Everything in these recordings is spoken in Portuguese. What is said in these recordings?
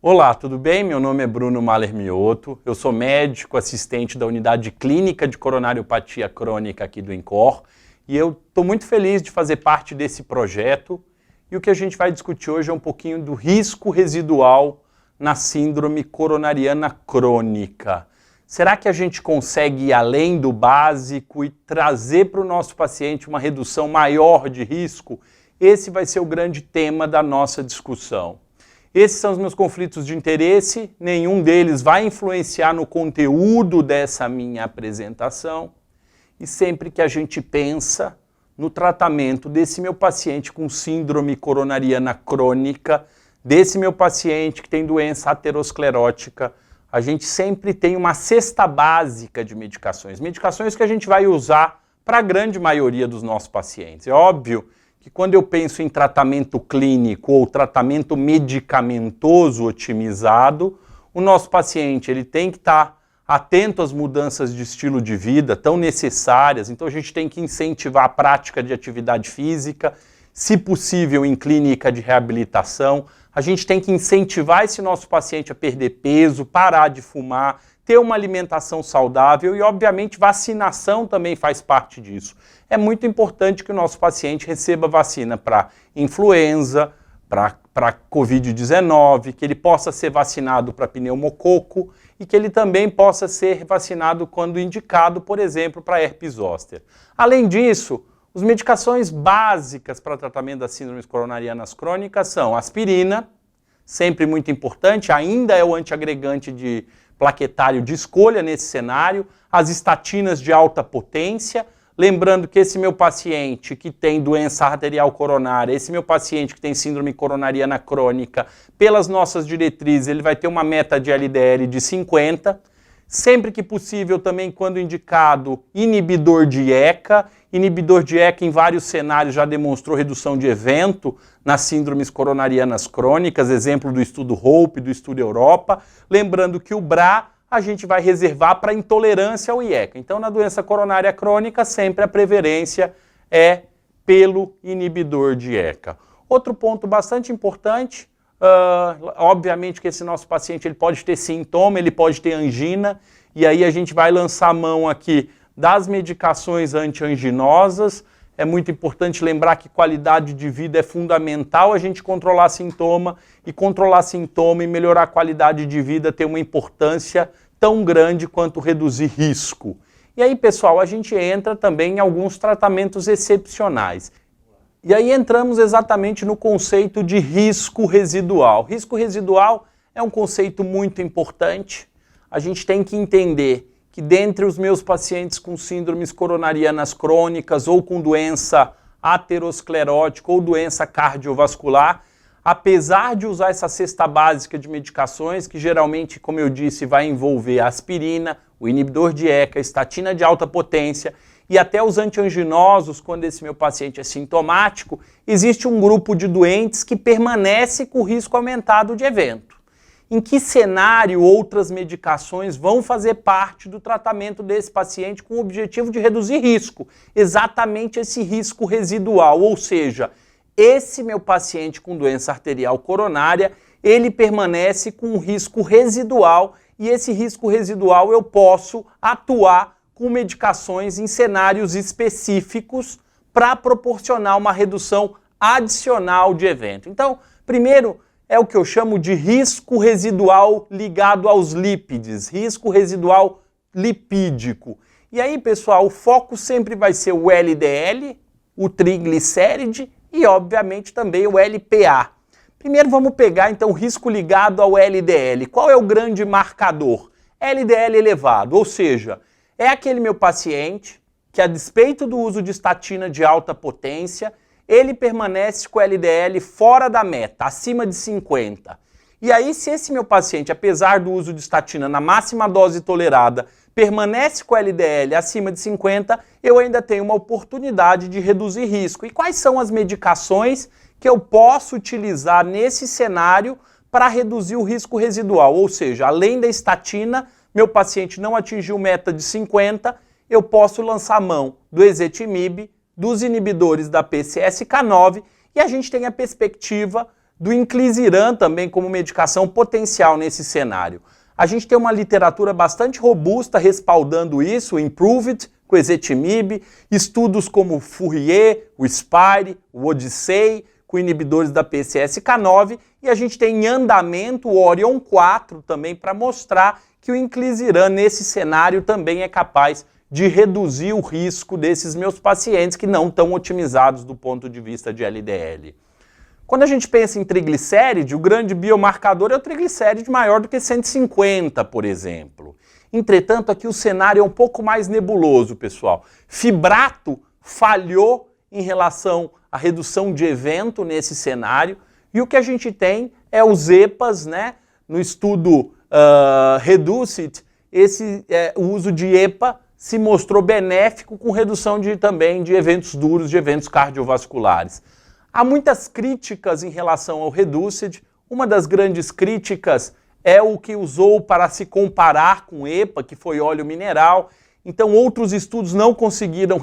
Olá, tudo bem? Meu nome é Bruno Mahler Mioto, eu sou médico assistente da Unidade Clínica de Coronariopatia Crônica aqui do INCOR e eu estou muito feliz de fazer parte desse projeto e o que a gente vai discutir hoje é um pouquinho do risco residual na síndrome coronariana crônica. Será que a gente consegue ir além do básico e trazer para o nosso paciente uma redução maior de risco? Esse vai ser o grande tema da nossa discussão. Esses são os meus conflitos de interesse, nenhum deles vai influenciar no conteúdo dessa minha apresentação. E sempre que a gente pensa no tratamento desse meu paciente com síndrome coronariana crônica, desse meu paciente que tem doença aterosclerótica, a gente sempre tem uma cesta básica de medicações. Medicações que a gente vai usar para a grande maioria dos nossos pacientes. É óbvio que quando eu penso em tratamento clínico ou tratamento medicamentoso otimizado, o nosso paciente ele tem que estar atento às mudanças de estilo de vida tão necessárias, então a gente tem que incentivar a prática de atividade física, se possível em clínica de reabilitação, a gente tem que incentivar esse nosso paciente a perder peso, parar de fumar, ter uma alimentação saudável e, obviamente, vacinação também faz parte disso. É muito importante que o nosso paciente receba vacina para influenza, para Covid-19, que ele possa ser vacinado para pneumococo e que ele também possa ser vacinado quando indicado, por exemplo, para herpes zoster. Além disso, as medicações básicas para tratamento das síndromes coronarianas crônicas são aspirina, sempre muito importante, ainda é o antiagregante de plaquetário de escolha nesse cenário, as estatinas de alta potência, lembrando que esse meu paciente que tem doença arterial coronária, esse meu paciente que tem síndrome coronariana crônica, pelas nossas diretrizes, ele vai ter uma meta de LDL de 50, sempre que possível também, quando indicado, inibidor de ECA. Inibidor de ECA em vários cenários já demonstrou redução de evento nas síndromes coronarianas crônicas, exemplo do estudo HOPE, do estudo Europa. Lembrando que o BRA a gente vai reservar para intolerância ao IECA. Então, na doença coronária crônica, sempre a preferência é pelo inibidor de ECA. Outro ponto bastante importante, obviamente que esse nosso paciente ele pode ter sintoma, ele pode ter angina, e aí a gente vai lançar a mão aqui das medicações antianginosas. É muito importante lembrar que qualidade de vida é fundamental a gente controlar sintoma, e controlar sintoma e melhorar a qualidade de vida tem uma importância tão grande quanto reduzir risco. E aí, pessoal, a gente entra também em alguns tratamentos excepcionais. E aí entramos exatamente no conceito de risco residual. Risco residual é um conceito muito importante. A gente tem que entender que dentre os meus pacientes com síndromes coronarianas crônicas ou com doença aterosclerótica ou doença cardiovascular, apesar de usar essa cesta básica de medicações, que geralmente, como eu disse, vai envolver a aspirina, o inibidor de ECA, a estatina de alta potência e até os antianginosos, quando esse meu paciente é sintomático, existe um grupo de doentes que permanece com risco aumentado de evento. Em que cenário outras medicações vão fazer parte do tratamento desse paciente com o objetivo de reduzir risco? Exatamente esse risco residual, ou seja, esse meu paciente com doença arterial coronária, ele permanece com um risco residual e esse risco residual eu posso atuar com medicações em cenários específicos para proporcionar uma redução adicional de evento. Então, primeiro, é o que eu chamo de risco residual ligado aos lípides, risco residual lipídico. E aí, pessoal, o foco sempre vai ser o LDL, o triglicéride e, obviamente, também o LPA. Primeiro vamos pegar, então, o risco ligado ao LDL. Qual é o grande marcador? LDL elevado, ou seja, é aquele meu paciente que, a despeito do uso de estatina de alta potência, ele permanece com o LDL fora da meta, acima de 50. E aí, se esse meu paciente, apesar do uso de estatina na máxima dose tolerada, permanece com o LDL acima de 50, eu ainda tenho uma oportunidade de reduzir risco. E quais são as medicações que eu posso utilizar nesse cenário para reduzir o risco residual? Ou seja, além da estatina, meu paciente não atingiu meta de 50, eu posso lançar mão do ezetimibe, dos inibidores da PCSK9 e a gente tem a perspectiva do inclisiran também como medicação potencial nesse cenário. A gente tem uma literatura bastante robusta respaldando isso, o Improve-It, com ezetimibe, estudos como o Fourier, o Spire, o Odyssey, com inibidores da PCSK9, e a gente tem em andamento o Orion 4 também para mostrar que o inclisiran nesse cenário também é capaz de reduzir o risco desses meus pacientes que não estão otimizados do ponto de vista de LDL. Quando a gente pensa em triglicéride, o grande biomarcador é o triglicéride maior do que 150, por exemplo. Entretanto, aqui o cenário é um pouco mais nebuloso, pessoal. Fibrato falhou em relação à redução de evento nesse cenário, e o que a gente tem é os EPAs, né? No estudo Reduce-It, o uso de EPA se mostrou benéfico com redução também de eventos duros, de eventos cardiovasculares. Há muitas críticas em relação ao Reduce-It. Uma das grandes críticas é o que usou para se comparar com EPA, que foi óleo mineral. Então, outros estudos não conseguiram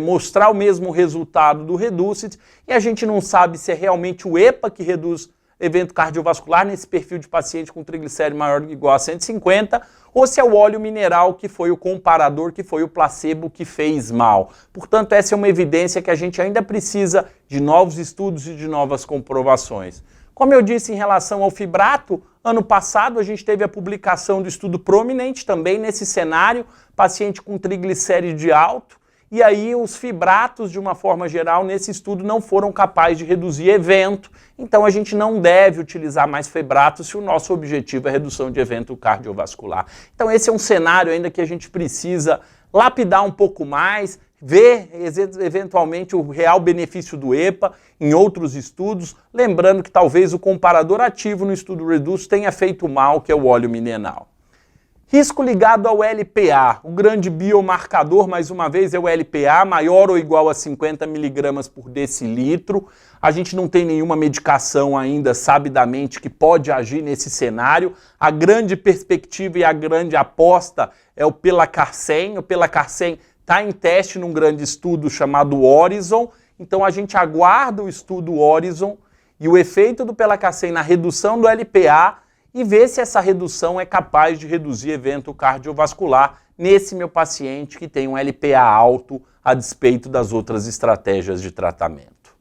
mostrar o mesmo resultado do Reduce-It, e a gente não sabe se é realmente o EPA que reduz evento cardiovascular nesse perfil de paciente com triglicéride maior ou igual a 150, ou se é o óleo mineral que foi o comparador, que foi o placebo que fez mal. Portanto, essa é uma evidência que a gente ainda precisa de novos estudos e de novas comprovações. Como eu disse em relação ao fibrato, ano passado a gente teve a publicação do estudo Prominent, também nesse cenário, paciente com triglicéride alto, e aí os fibratos, de uma forma geral, nesse estudo não foram capazes de reduzir evento, então a gente não deve utilizar mais fibratos se o nosso objetivo é redução de evento cardiovascular. Então esse é um cenário ainda que a gente precisa lapidar um pouco mais, ver eventualmente o real benefício do EPA em outros estudos, lembrando que talvez o comparador ativo no estudo Reduce tenha feito mal, que é o óleo mineral. Risco ligado ao LPA, o grande biomarcador, mais uma vez, é o LPA, maior ou igual a 50 mg por decilitro. A gente não tem nenhuma medicação ainda, sabidamente, que pode agir nesse cenário. A grande perspectiva e a grande aposta é o Pelacarsen. O Pelacarsen está em teste num grande estudo chamado Horizon. Então a gente aguarda o estudo Horizon e o efeito do Pelacarsen na redução do LPA, e ver se essa redução é capaz de reduzir evento cardiovascular nesse meu paciente que tem um LPA alto a despeito das outras estratégias de tratamento.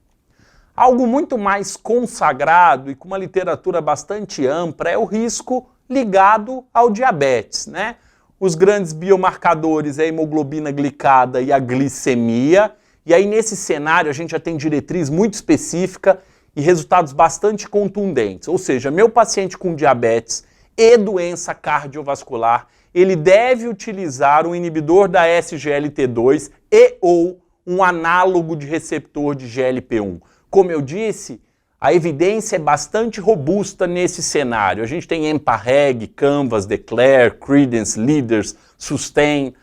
Algo muito mais consagrado e com uma literatura bastante ampla é o risco ligado ao diabetes, né? Os grandes biomarcadores é a hemoglobina glicada e a glicemia, e aí nesse cenário a gente já tem diretriz muito específica e resultados bastante contundentes. Ou seja, meu paciente com diabetes e doença cardiovascular, ele deve utilizar um inibidor da SGLT2 e ou um análogo de receptor de GLP-1. Como eu disse, a evidência é bastante robusta nesse cenário. A gente tem EMPA-REG, Canvas, Declare, Credence, Leaders, Sustain,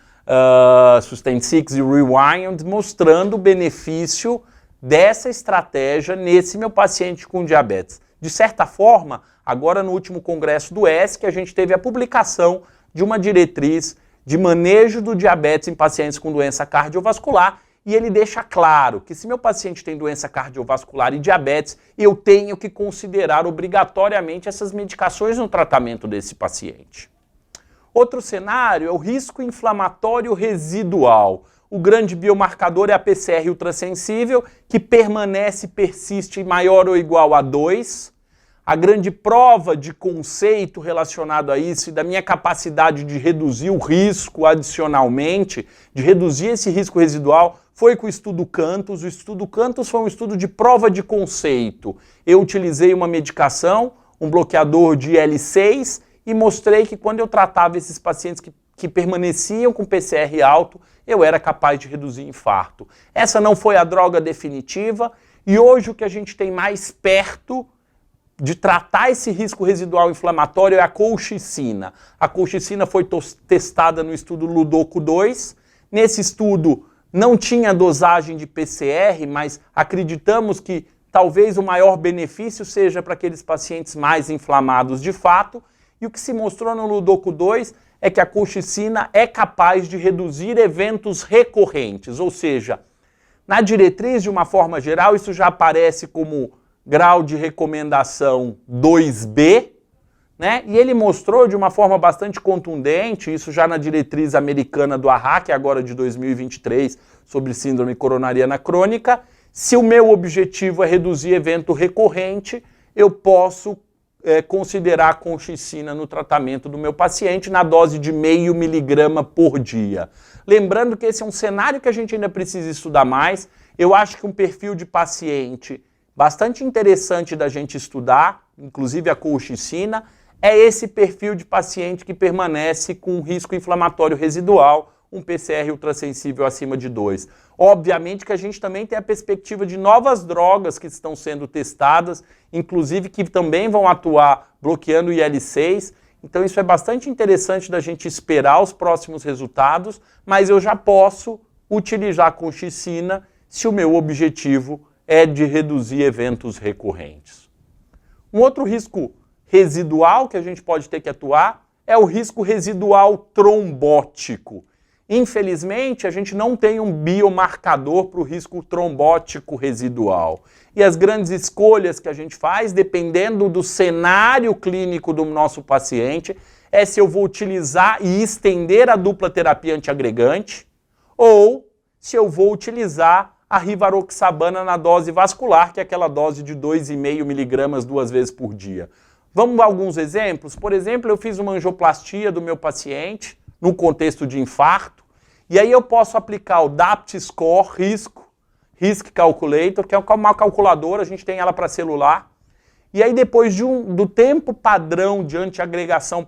Sustain-6 e Rewind, mostrando o benefício dessa estratégia nesse meu paciente com diabetes. De certa forma, agora no último congresso do ESC, a gente teve a publicação de uma diretriz de manejo do diabetes em pacientes com doença cardiovascular, e ele deixa claro que se meu paciente tem doença cardiovascular e diabetes, eu tenho que considerar obrigatoriamente essas medicações no tratamento desse paciente. Outro cenário é o risco inflamatório residual. O grande biomarcador é a PCR ultrassensível, que persiste maior ou igual a 2. A grande prova de conceito relacionado a isso e da minha capacidade de reduzir o risco adicionalmente, de reduzir esse risco residual, foi com o estudo Cantus. O estudo Cantus foi um estudo de prova de conceito. Eu utilizei uma medicação, um bloqueador de IL-6, e mostrei que quando eu tratava esses pacientes que permaneciam com PCR alto, eu era capaz de reduzir infarto. Essa não foi a droga definitiva, e hoje o que a gente tem mais perto de tratar esse risco residual inflamatório é a colchicina. A colchicina foi testada no estudo Ludoco 2. Nesse estudo não tinha dosagem de PCR, mas acreditamos que talvez o maior benefício seja para aqueles pacientes mais inflamados de fato, e o que se mostrou no Ludoco 2 é que a colchicina é capaz de reduzir eventos recorrentes, ou seja, na diretriz, de uma forma geral, isso já aparece como grau de recomendação 2B, né? E ele mostrou de uma forma bastante contundente, isso já na diretriz americana do AHA, agora de 2023, sobre síndrome coronariana crônica, se o meu objetivo é reduzir evento recorrente, eu posso considerar a colchicina no tratamento do meu paciente na dose de 0,5 miligrama por dia. Lembrando que esse é um cenário que a gente ainda precisa estudar mais. Eu acho que um perfil de paciente bastante interessante da gente estudar, inclusive a colchicina, é esse perfil de paciente que permanece com risco inflamatório residual, um PCR ultrassensível acima de 2. Obviamente que a gente também tem a perspectiva de novas drogas que estão sendo testadas, inclusive que também vão atuar bloqueando o IL-6. Então isso é bastante interessante da gente esperar os próximos resultados, mas eu já posso utilizar a colchicina se o meu objetivo é de reduzir eventos recorrentes. Um outro risco residual que a gente pode ter que atuar é o risco residual trombótico. Infelizmente, a gente não tem um biomarcador para o risco trombótico residual. E as grandes escolhas que a gente faz, dependendo do cenário clínico do nosso paciente, é se eu vou utilizar e estender a dupla terapia antiagregante ou se eu vou utilizar a rivaroxabana na dose vascular, que é aquela dose de 2,5 miligramas 2 vezes por dia. Vamos a alguns exemplos? Por exemplo, eu fiz uma angioplastia do meu paciente no contexto de infarto, e aí eu posso aplicar o DAPT Score Risk Calculator, que é uma calculadora, a gente tem ela para celular, e aí depois do tempo padrão de antiagregação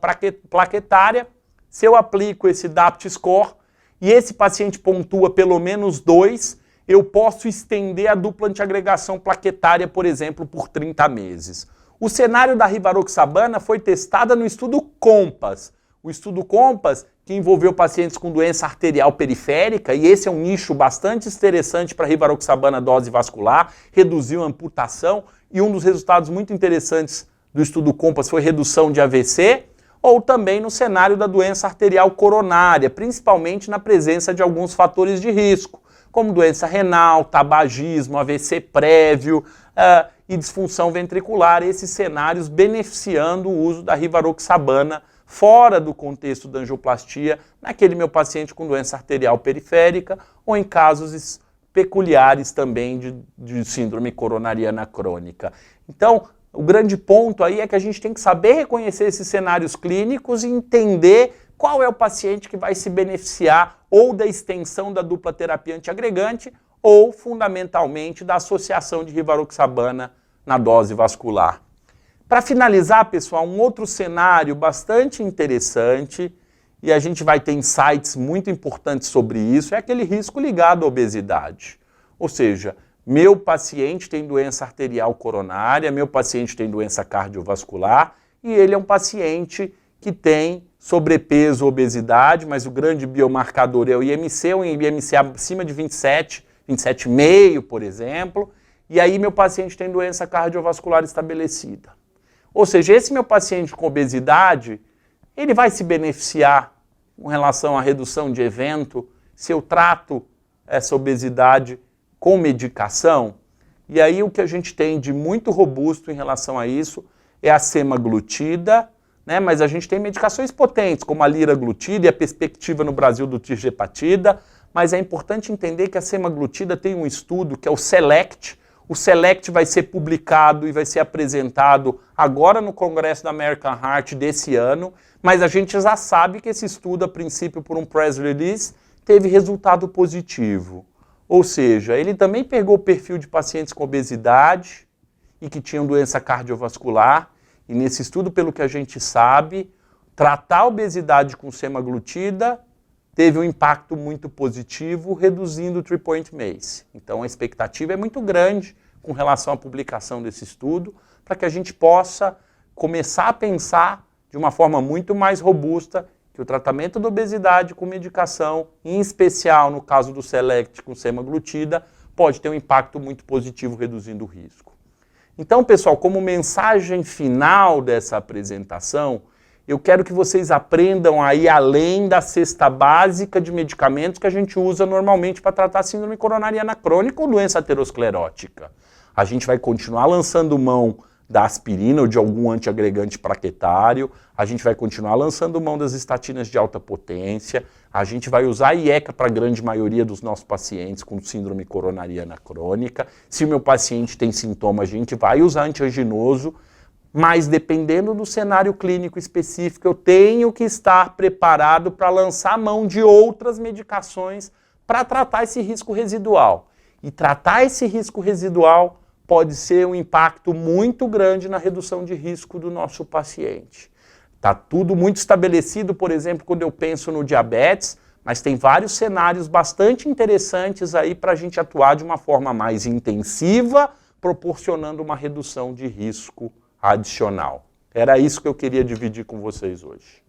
plaquetária, se eu aplico esse DAPT Score e esse paciente pontua pelo menos 2, eu posso estender a dupla antiagregação plaquetária, por exemplo, por 30 meses. O cenário da rivaroxabana foi testada no estudo COMPASS. O estudo COMPASS, que envolveu pacientes com doença arterial periférica, e esse é um nicho bastante interessante para a rivaroxabana dose vascular, reduziu a amputação, e um dos resultados muito interessantes do estudo COMPASS foi redução de AVC, ou também no cenário da doença arterial coronária, principalmente na presença de alguns fatores de risco, como doença renal, tabagismo, AVC prévio e disfunção ventricular, esses cenários beneficiando o uso da rivaroxabana fora do contexto da angioplastia, naquele meu paciente com doença arterial periférica ou em casos peculiares também de síndrome coronariana crônica. Então, o grande ponto aí é que a gente tem que saber reconhecer esses cenários clínicos e entender qual é o paciente que vai se beneficiar ou da extensão da dupla terapia antiagregante ou, fundamentalmente, da associação de rivaroxabana na dose vascular. Para finalizar, pessoal, um outro cenário bastante interessante, e a gente vai ter insights muito importantes sobre isso, é aquele risco ligado à obesidade. Ou seja, meu paciente tem doença arterial coronária, meu paciente tem doença cardiovascular, e ele é um paciente que tem sobrepeso, obesidade, mas o grande biomarcador é o IMC, um IMC acima de 27, 27,5, por exemplo, e aí meu paciente tem doença cardiovascular estabelecida. Ou seja, esse meu paciente com obesidade, ele vai se beneficiar com relação à redução de evento se eu trato essa obesidade com medicação? E aí o que a gente tem de muito robusto em relação a isso é a semaglutida, né? Mas a gente tem medicações potentes, como a liraglutida e a perspectiva no Brasil do tirzepatida, mas é importante entender que a semaglutida tem um estudo que é o SELECT. O SELECT vai ser publicado e vai ser apresentado agora no Congresso da American Heart desse ano, mas a gente já sabe que esse estudo, a princípio por um press release, teve resultado positivo. Ou seja, ele também pegou o perfil de pacientes com obesidade e que tinham doença cardiovascular, e nesse estudo, pelo que a gente sabe, tratar a obesidade com semaglutida teve um impacto muito positivo, reduzindo o 3-point MACE. Então a expectativa é muito grande com relação à publicação desse estudo, para que a gente possa começar a pensar de uma forma muito mais robusta que o tratamento da obesidade com medicação, em especial no caso do SELECT com semaglutida, pode ter um impacto muito positivo reduzindo o risco. Então, pessoal, como mensagem final dessa apresentação, eu quero que vocês aprendam aí além da cesta básica de medicamentos que a gente usa normalmente para tratar síndrome coronariana crônica ou doença aterosclerótica. a gente vai continuar lançando mão da aspirina ou de algum antiagregante plaquetário, a gente vai continuar lançando mão das estatinas de alta potência, a gente vai usar a IECA para a grande maioria dos nossos pacientes com síndrome coronariana crônica. Se o meu paciente tem sintoma, a gente vai usar antianginoso, mas dependendo do cenário clínico específico, eu tenho que estar preparado para lançar mão de outras medicações para tratar esse risco residual. E tratar esse risco residual pode ser um impacto muito grande na redução de risco do nosso paciente. Está tudo muito estabelecido, por exemplo, quando eu penso no diabetes, mas tem vários cenários bastante interessantes aí para a gente atuar de uma forma mais intensiva, proporcionando uma redução de risco adicional. Era isso que eu queria dividir com vocês hoje.